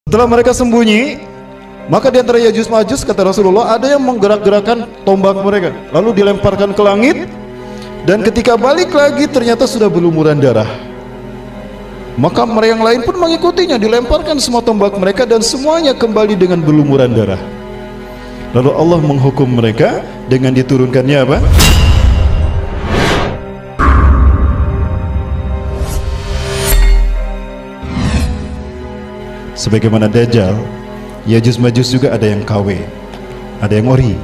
Setelah mereka sembunyi, maka di antara Yajuj Majuj, kata Rasulullah, ada yang menggerak-gerakkan tombak mereka, lalu dilemparkan ke langit, dan ketika balik lagi ternyata sudah berlumuran darah. Maka mereka yang lain pun mengikutinya, dilemparkan semua tombak mereka dan semuanya kembali dengan berlumuran darah. Lalu Allah menghukum mereka dengan diturunkannya apa? Sebagaimana Dajjal, Yajuj Majuj juga ada yang KW, ada yang ori.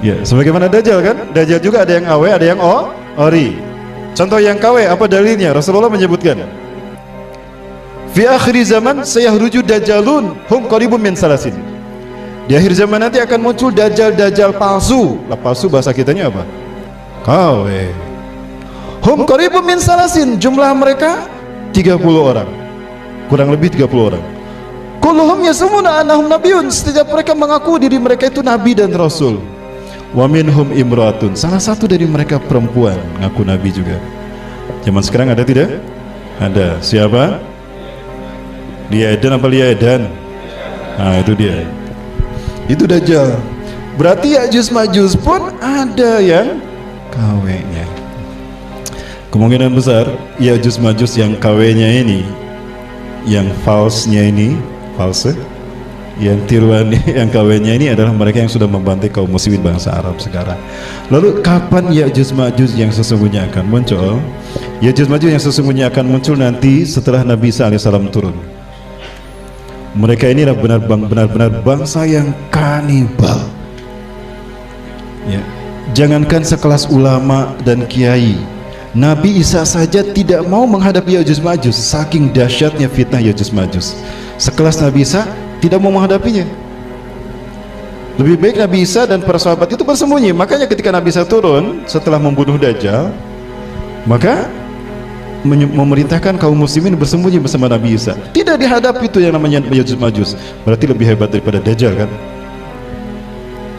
Ya, sebagaimana Dajjal kan, Dajjal juga ada yang AW, ada yang ori. Contoh yang KW apa dalilnya? Rasulullah menyebutkan, fi akhir zaman sayahruju dajjalun hum qaribun min salasin. Di akhir zaman nanti akan muncul dajjal palsu. Lah palsu bahasa kitanya apa? KW. Hum qaribun min salasin, jumlah mereka 30 orang. Kurang lebih 30 orang. Kulluhum yasumuna annahum nabiyyun, setiap mereka mengaku diri mereka itu nabi dan rasul. Wa minhum imratun, salah satu dari mereka perempuan ngaku nabi juga. Zaman sekarang ada tidak? Ada. Siapa? Lia Edan apa Lia Edan? Nah, itu dia. Itu Dajjal. Berarti Yajuj Majuj pun ada yang KW-nya. Kemungkinan besar Yajuj Majuj yang KW-nya ini, yang false-nya ini, false, yang tiruan, yang KW-nya ini adalah mereka yang sudah membantai kaum muslimin bangsa Arab sekarang. Lalu kapan Yajuj Majuj yang sesungguhnya akan muncul? Yajuj Majuj yang sesungguhnya akan muncul nanti setelah Nabi Isa alaihissalam turun. Mereka ini benar-benar bangsa yang kanibal. Ya. Jangankan sekelas ulama dan kiai, Nabi Isa saja tidak mau menghadapi Yajuj Majuj, saking dahsyatnya fitnah Yajuj Majuj. Sekelas Nabi Isa tidak mau menghadapinya. Lebih baik Nabi Isa dan para sahabat itu bersembunyi. Makanya ketika Nabi Isa turun setelah membunuh Dajjal, maka memerintahkan kaum muslimin bersembunyi bersama Nabi Isa. Tidak dihadapi itu yang namanya Yajuj Majuj. Berarti lebih hebat daripada Dajjal kan?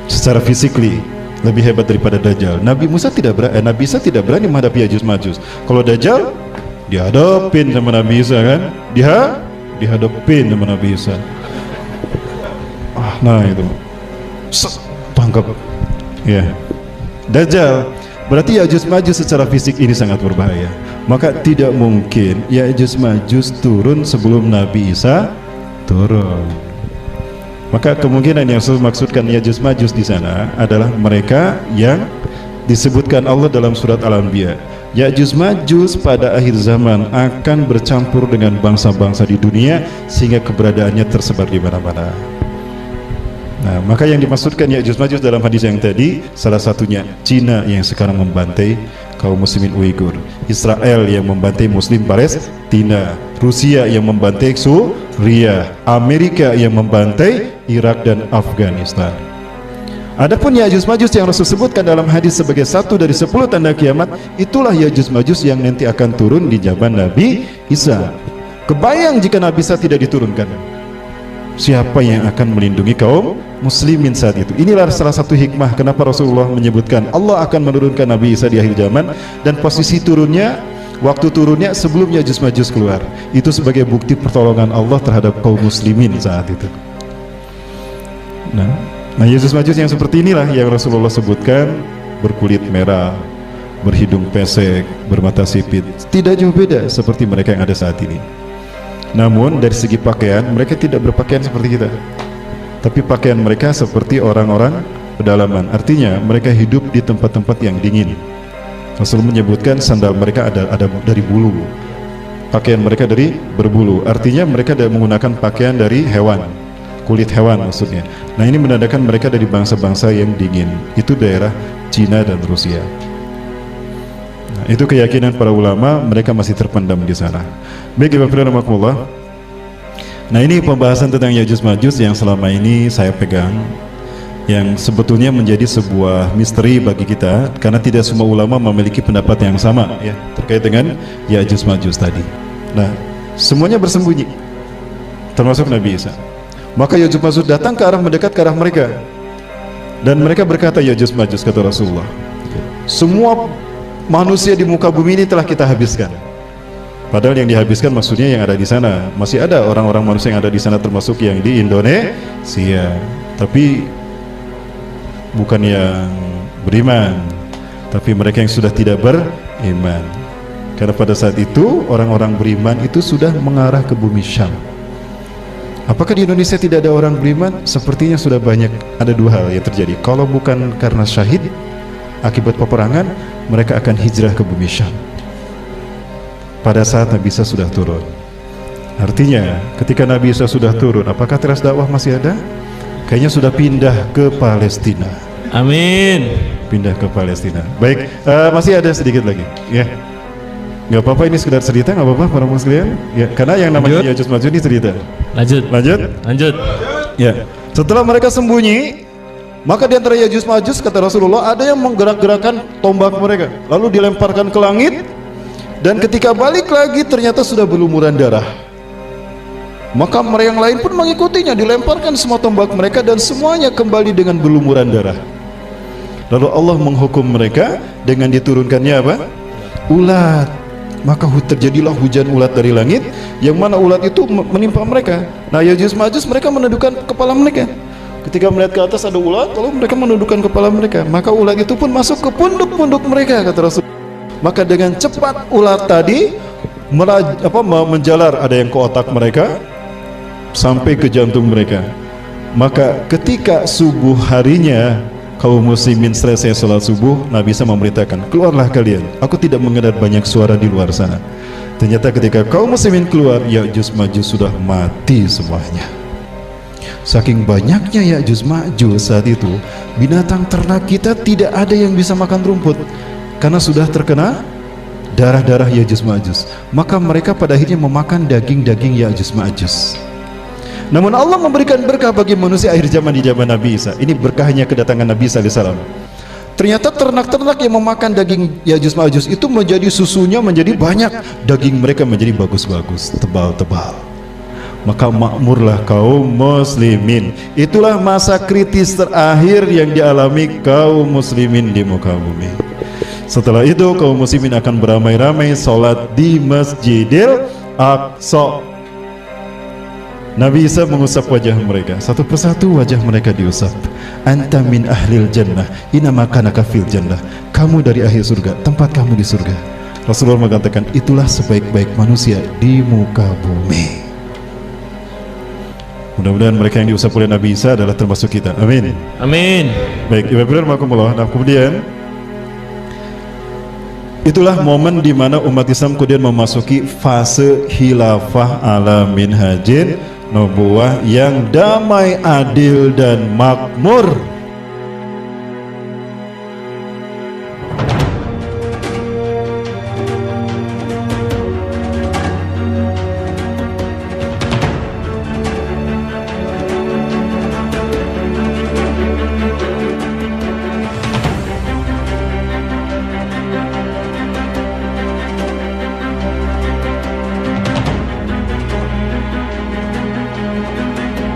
Secara fisikly lebih hebat daripada Dajjal. Nabi Isa tidak berani menghadapi Yajuj Majuj. Kalau Dajjal dihadapin sama Nabi Isa kan? Dihadapin sama Nabi Isa. Nah itu tangkap. Ya. Dajjal. Berarti Yajuj Majuj secara fisik ini sangat berbahaya. Maka tidak mungkin Yajuj Majuj turun sebelum Nabi Isa turun. Maka kemungkinan yang saya maksudkan Yajuj Majuj di sana adalah mereka yang disebutkan Allah dalam surat Al-Anbiya. Yajuj Majuj pada akhir zaman akan bercampur dengan bangsa-bangsa di dunia sehingga keberadaannya tersebar di mana-mana. Nah, maka yang dimaksudkan Yajuj Majuj dalam hadis yang tadi, salah satunya Cina yang sekarang membantai kaum muslimin Uighur, Israel yang membantai muslim Palestina, Rusia yang membantai Suriah, Amerika yang membantai Irak dan Afghanistan. Adapun Yajuj Majuj yang Rasul sebutkan dalam hadis sebagai satu dari 10 tanda kiamat, itulah Yajuj Majuj yang nanti akan turun di zaman Nabi Isa. Kebayang jika Nabi Isa tidak diturunkan, siapa yang akan melindungi kaum muslimin saat itu? Inilah salah satu hikmah kenapa Rasulullah menyebutkan Allah akan menurunkan Nabi Isa di akhir zaman, dan posisi turunnya, waktu turunnya sebelum Yajuj Majuj keluar. Itu sebagai bukti pertolongan Allah terhadap kaum muslimin saat itu. Nah, Yajuj Majuj yang seperti inilah yang Rasulullah sebutkan, berkulit merah, berhidung pesek, bermata sipit, tidak jauh beda seperti mereka yang ada saat ini. Namun dari segi pakaian, mereka tidak berpakaian seperti kita, tapi pakaian mereka seperti orang-orang pedalaman. Artinya mereka hidup di tempat-tempat yang dingin. Rasul menyebutkan sandal mereka ada dari bulu, pakaian mereka dari berbulu. Artinya mereka menggunakan pakaian dari hewan, kulit hewan maksudnya. Nah, ini menandakan mereka dari bangsa-bangsa yang dingin. Itu daerah Cina dan Rusia. Nah, itu keyakinan para ulama, mereka masih terpendam di sana. Baik, Bapak-Bapak. Nah, ini pembahasan tentang Yajuj Majuj yang selama ini saya pegang, yang sebetulnya menjadi sebuah misteri bagi kita karena tidak semua ulama memiliki pendapat yang sama ya terkait dengan Yajuj Majuj tadi. Nah, semuanya bersembunyi, termasuk Nabi Isa. Maka Yajuj Majuj datang ke arah, mendekat ke arah mereka, dan mereka berkata, Yajuj Majuj, kata Rasulullah, semua manusia di muka bumi ini telah kita habiskan. Padahal yang dihabiskan maksudnya yang ada di sana. Masih ada orang-orang manusia yang ada di sana termasuk yang di Indonesia. Tapi bukan yang beriman, tapi mereka yang sudah tidak beriman. Karena pada saat itu orang-orang beriman itu sudah mengarah ke bumi Syam. Apakah di Indonesia tidak ada orang beriman? Sepertinya sudah banyak. Ada dua hal yang terjadi. Kalau bukan karena syahid akibat peperangan, mereka akan hijrah ke bumi Syam pada saat Nabi Isa sudah turun. Artinya ketika Nabi Isa sudah turun, apakah teras dakwah masih ada? Kayaknya sudah pindah ke Palestina. Amin. Pindah ke Palestina. Baik, masih ada sedikit lagi. Ya, nggak apa-apa, ini sekedar cerita, nggak apa-apa para muslimin. Ya, karena yang namanya Ya'juj Ma'juj ini cerita. Lanjut. Ya, setelah mereka sembunyi, maka di antara Ya'juj Ma'juj kata Rasulullah ada yang menggerak-gerakkan tombak mereka, lalu dilemparkan ke langit. Dan ketika balik lagi ternyata sudah berlumuran darah. Maka mereka yang lain pun mengikutinya, dilemparkan semua tombak mereka dan semuanya kembali dengan berlumuran darah. Lalu Allah menghukum mereka dengan diturunkannya apa? Ulat. Maka terjadilah hujan ulat dari langit, yang mana ulat itu menimpa mereka. Nah, Ya'juj Ma'juj mereka menundukkan kepala mereka. Ketika melihat ke atas ada ulat, lalu mereka menundukkan kepala mereka. Maka ulat itu pun masuk ke punduk-punduk mereka, kata Rasul. Maka dengan cepat ular tadi menjalar, ada yang ke otak mereka sampai ke jantung mereka. Maka ketika subuh harinya kaum muslimin selesai sholat subuh, Nabi Isa memerintahkan, keluarlah kalian, aku tidak mendengar banyak suara di luar sana. Ternyata ketika kaum muslimin keluar, Ya'juj Ma'juj sudah mati semuanya. Saking banyaknya Ya'juj Ma'juj saat itu, binatang ternak kita tidak ada yang bisa makan rumput karena sudah terkena darah-darah Ya'juj Ma'juj. Maka mereka pada akhirnya memakan daging-daging Ya'juj Ma'juj. Namun Allah memberikan berkah bagi manusia akhir zaman di zaman Nabi Isa. Ini berkahnya kedatangan Nabi Isa alaihissalam. Ternyata ternak-ternak yang memakan daging Ya'juj Ma'juj itu menjadi susunya menjadi banyak, daging mereka menjadi bagus-bagus, tebal-tebal. Maka makmurlah kaum muslimin. Itulah masa kritis terakhir yang dialami kaum muslimin di muka bumi. Setelah itu kaum muslimin akan beramai-ramai sholat di Masjidil Aqsa. Nabi Isa mengusap wajah mereka, satu persatu wajah mereka diusap. Anta min ahlil jannah, inama kanaka fil jannah. Kamu dari ahli surga, tempat kamu di surga. Rasulullah mengatakan, itulah sebaik-baik manusia di muka bumi. Mudah-mudahan mereka yang diusap oleh Nabi Isa adalah termasuk kita. Amin. Amin. Baik, Ibu Rahmatullah. Nah, kemudian itulah momen di mana umat Islam kemudian memasuki fase khilafah ala minhajin nubuwah yang damai, adil dan makmur.